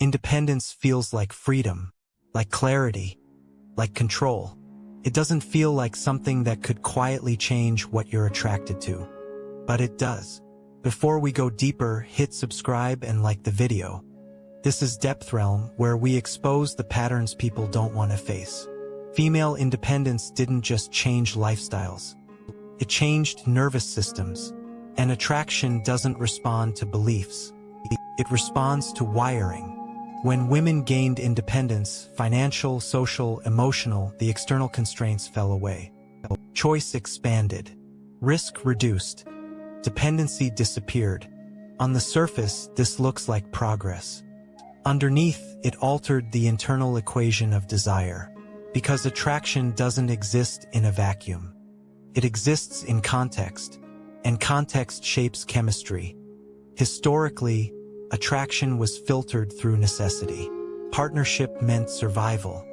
Independence feels like freedom, like clarity, like control. It doesn't feel like something that could quietly change what you're attracted to. But it does. Before we go deeper, hit subscribe and like the video. This is DepthRealm, where we expose the patterns people don't want to face. Female independence didn't just change lifestyles. It changed nervous systems. And attraction doesn't respond to beliefs. It responds to wiring. When women gained independence, financial, social, emotional, the external constraints fell away. Choice expanded. Risk reduced. Dependency disappeared. On the surface, this looks like progress. Underneath, it altered the internal equation of desire. Because attraction doesn't exist in a vacuum. It exists in context. And context shapes chemistry. Historically, attraction was filtered through necessity. Partnership meant survival.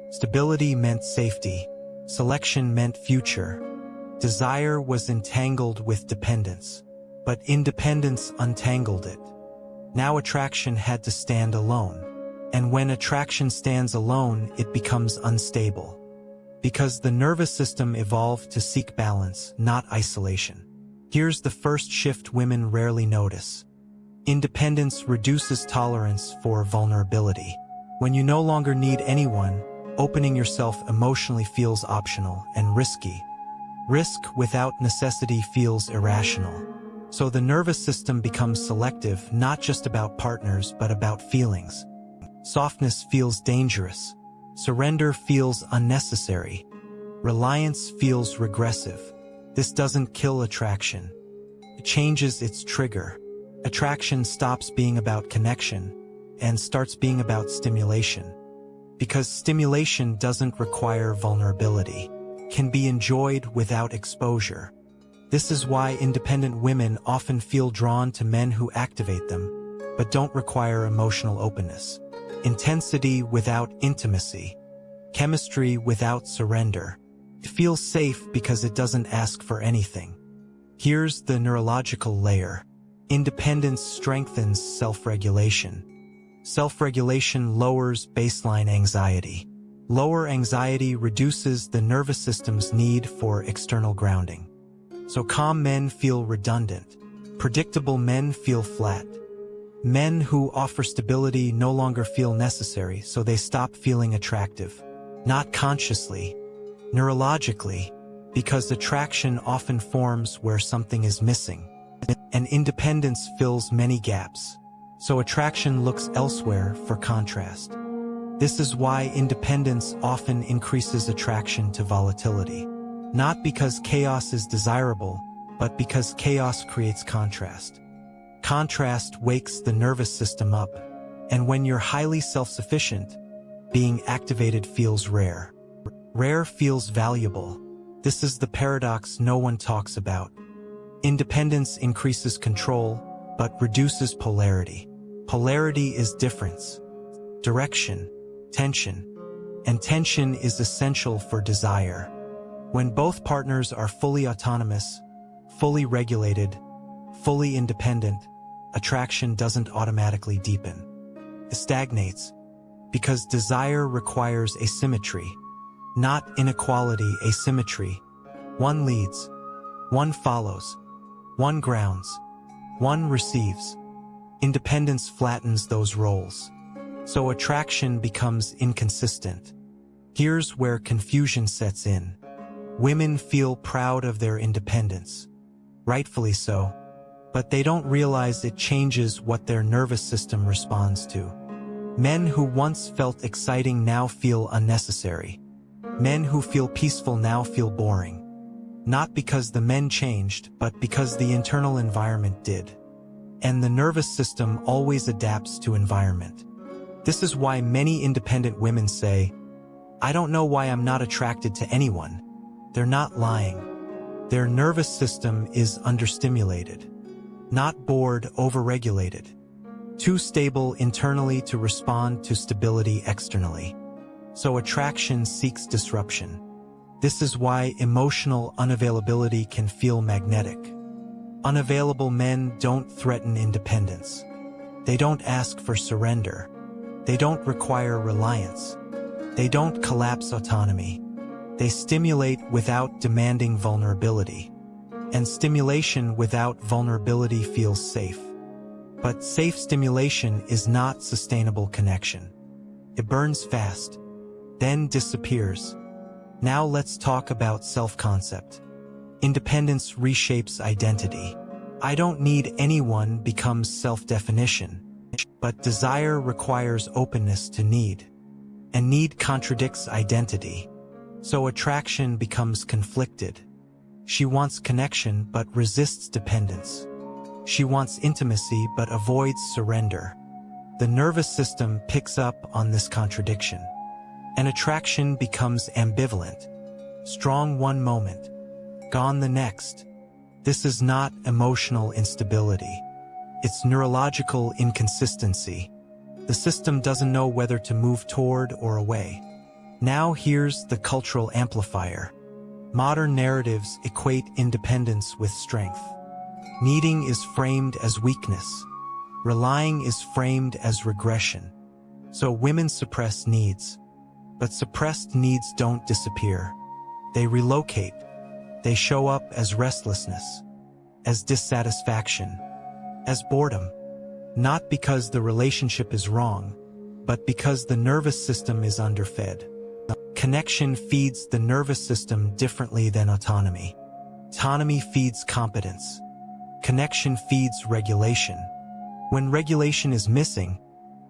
Stability meant safety. Selection meant future. Desire was entangled with dependence. But independence untangled it. Now attraction had to stand alone. And when attraction stands alone, it becomes unstable. Because the nervous system evolved to seek balance, not isolation. Here's the first shift women rarely notice. Independence reduces tolerance for vulnerability. When you no longer need anyone, opening yourself emotionally feels optional and risky. Risk without necessity feels irrational. So the nervous system becomes selective, not just about partners, but about feelings. Softness feels dangerous. Surrender feels unnecessary. Reliance feels regressive. This doesn't kill attraction. It changes its trigger. Attraction stops being about connection and starts being about stimulation. Because stimulation doesn't require vulnerability, can be enjoyed without exposure. This is why independent women often feel drawn to men who activate them, but don't require emotional openness. Intensity without intimacy. Chemistry without surrender. It feels safe because it doesn't ask for anything. Here's the neurological layer. Independence strengthens self-regulation. Self-regulation lowers baseline anxiety. Lower anxiety reduces the nervous system's need for external grounding. So calm men feel redundant. Predictable men feel flat. Men who offer stability no longer feel necessary, so they stop feeling attractive. Not consciously, neurologically, because attraction often forms where something is missing. And independence fills many gaps. So attraction looks elsewhere for contrast. This is why independence often increases attraction to volatility. Not because chaos is desirable, but because chaos creates contrast. Contrast wakes the nervous system up, and when you're highly self-sufficient, being activated feels rare. Rare feels valuable. This is the paradox no one talks about. Independence increases control, but reduces polarity. Polarity is difference, direction, tension, and tension is essential for desire. When both partners are fully autonomous, fully regulated, fully independent, attraction doesn't automatically deepen. It stagnates, because desire requires asymmetry, not inequality, asymmetry. One leads, one follows, one grounds, one receives. Independence flattens those roles. So attraction becomes inconsistent. Here's where confusion sets in. Women feel proud of their independence. Rightfully so. But they don't realize it changes what their nervous system responds to. Men who once felt exciting now feel unnecessary. Men who feel peaceful now feel boring. Not because the men changed, but because the internal environment did. And the nervous system always adapts to environment. This is why many independent women say, "I don't know why I'm not attracted to anyone." They're not lying. Their nervous system is understimulated. Not bored, overregulated. Too stable internally to respond to stability externally. So attraction seeks disruption. This is why emotional unavailability can feel magnetic. Unavailable men don't threaten independence. They don't ask for surrender. They don't require reliance. They don't collapse autonomy. They stimulate without demanding vulnerability. And stimulation without vulnerability feels safe. But safe stimulation is not sustainable connection. It burns fast, then disappears. Now let's talk about self-concept. Independence reshapes identity. I don't need anyone becomes self-definition. But desire requires openness to need. And need contradicts identity. So attraction becomes conflicted. She wants connection but resists dependence. She wants intimacy but avoids surrender. The nervous system picks up on this contradiction. And attraction becomes ambivalent. Strong one moment, gone the next. This is not emotional instability. It's neurological inconsistency. The system doesn't know whether to move toward or away. Now here's the cultural amplifier. Modern narratives equate independence with strength. Needing is framed as weakness. Relying is framed as regression. So women suppress needs. But suppressed needs don't disappear. They relocate. They show up as restlessness, as dissatisfaction, as boredom. Not because the relationship is wrong, but because the nervous system is underfed. Connection feeds the nervous system differently than autonomy. Autonomy feeds competence. Connection feeds regulation. When regulation is missing,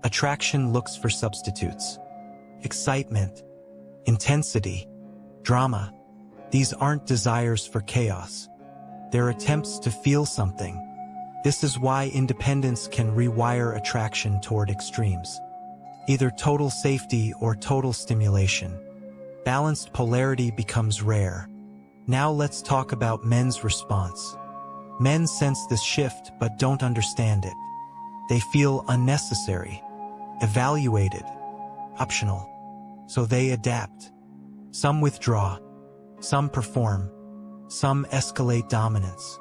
attraction looks for substitutes. Excitement, intensity, drama. These aren't desires for chaos. They're attempts to feel something. This is why independence can rewire attraction toward extremes. Either total safety or total stimulation. Balanced polarity becomes rare. Now let's talk about men's response. Men sense this shift but don't understand it. They feel unnecessary, evaluated, optional. So they adapt. Some withdraw. Some perform. Some escalate dominance.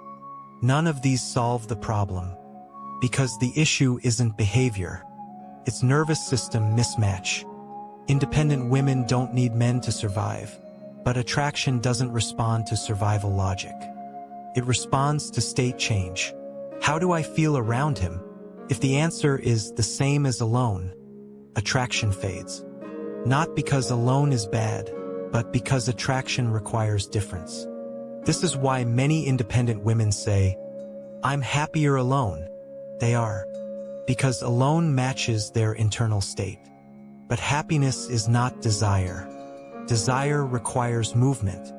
None of these solve the problem. Because the issue isn't behavior. It's nervous system mismatch. Independent women don't need men to survive. But attraction doesn't respond to survival logic. It responds to state change. How do I feel around him? If the answer is the same as alone, attraction fades. Not because alone is bad, but because attraction requires difference. This is why many independent women say, "I'm happier alone." They are. Because alone matches their internal state. But happiness is not desire. Desire requires movement.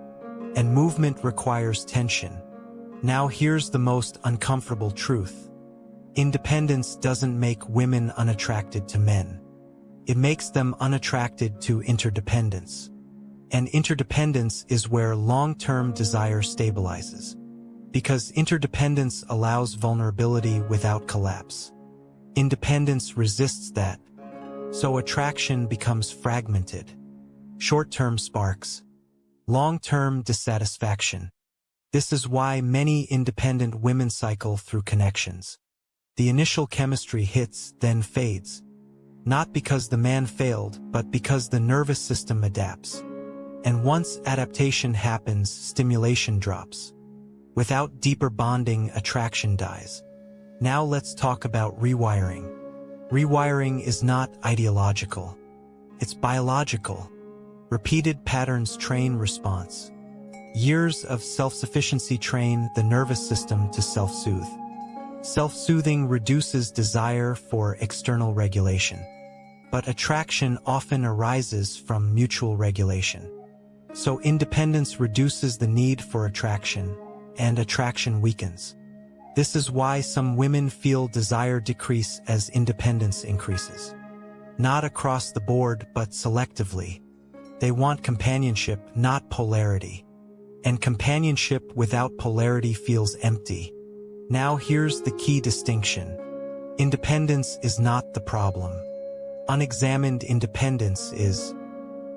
And movement requires tension. Now here's the most uncomfortable truth. Independence doesn't make women unattracted to men. It makes them unattracted to interdependence. And interdependence is where long-term desire stabilizes. Because interdependence allows vulnerability without collapse. Independence resists that. So attraction becomes fragmented. Short-term sparks. Long-term dissatisfaction. This is why many independent women cycle through connections. The initial chemistry hits, then fades. Not because the man failed, but because the nervous system adapts. And once adaptation happens, stimulation drops. Without deeper bonding, attraction dies. Now let's talk about rewiring. Rewiring is not ideological. It's biological. Repeated patterns train response. Years of self-sufficiency train the nervous system to self-soothe. Self-soothing reduces desire for external regulation. But attraction often arises from mutual regulation. So independence reduces the need for attraction, and attraction weakens. This is why some women feel desire decrease as independence increases. Not across the board, but selectively. They want companionship, not polarity. And companionship without polarity feels empty. Now here's the key distinction. Independence is not the problem. Unexamined independence is.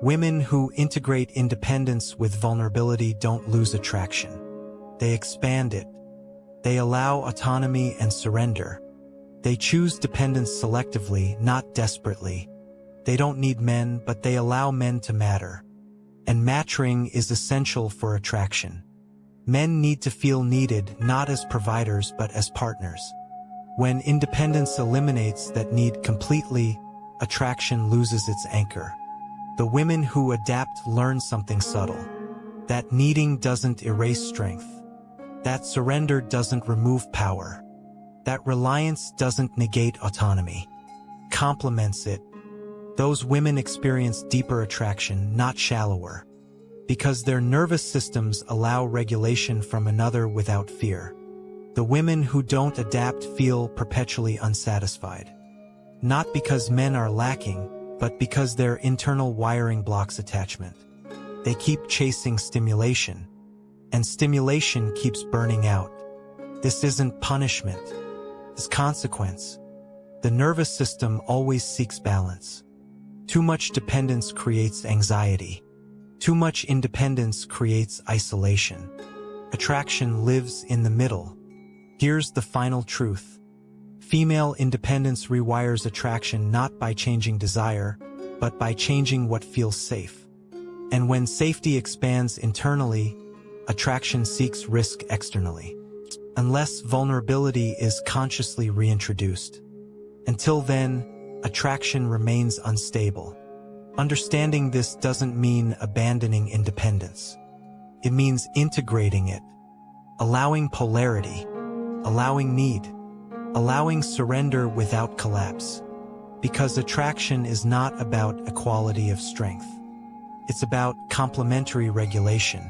Women who integrate independence with vulnerability don't lose attraction. They expand it. They allow autonomy and surrender. They choose dependence selectively, not desperately. They don't need men, but they allow men to matter. And matching is essential for attraction. Men need to feel needed, not as providers, but as partners. When independence eliminates that need completely, attraction loses its anchor. The women who adapt learn something subtle. That needing doesn't erase strength. That surrender doesn't remove power. That reliance doesn't negate autonomy. Complements it. Those women experience deeper attraction, not shallower, because their nervous systems allow regulation from another without fear. The women who don't adapt feel perpetually unsatisfied. Not because men are lacking, but because their internal wiring blocks attachment. They keep chasing stimulation, and stimulation keeps burning out. This isn't punishment. It's consequence. The nervous system always seeks balance. Too much dependence creates anxiety. Too much independence creates isolation. Attraction lives in the middle. Here's the final truth. Female independence rewires attraction not by changing desire, but by changing what feels safe. And when safety expands internally, attraction seeks risk externally. Unless vulnerability is consciously reintroduced. Until then, attraction remains unstable. Understanding this doesn't mean abandoning independence. It means integrating it, allowing polarity, allowing need, allowing surrender without collapse. Because attraction is not about equality of strength. It's about complementary regulation.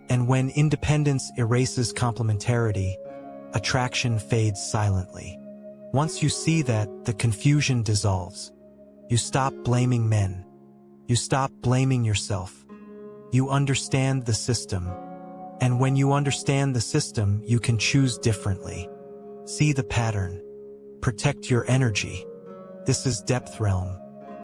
And when independence erases complementarity, attraction fades silently. Once you see that, the confusion dissolves. You stop blaming men. You stop blaming yourself. You understand the system. And when you understand the system, you can choose differently. See the pattern. Protect your energy. This is DepthRealm.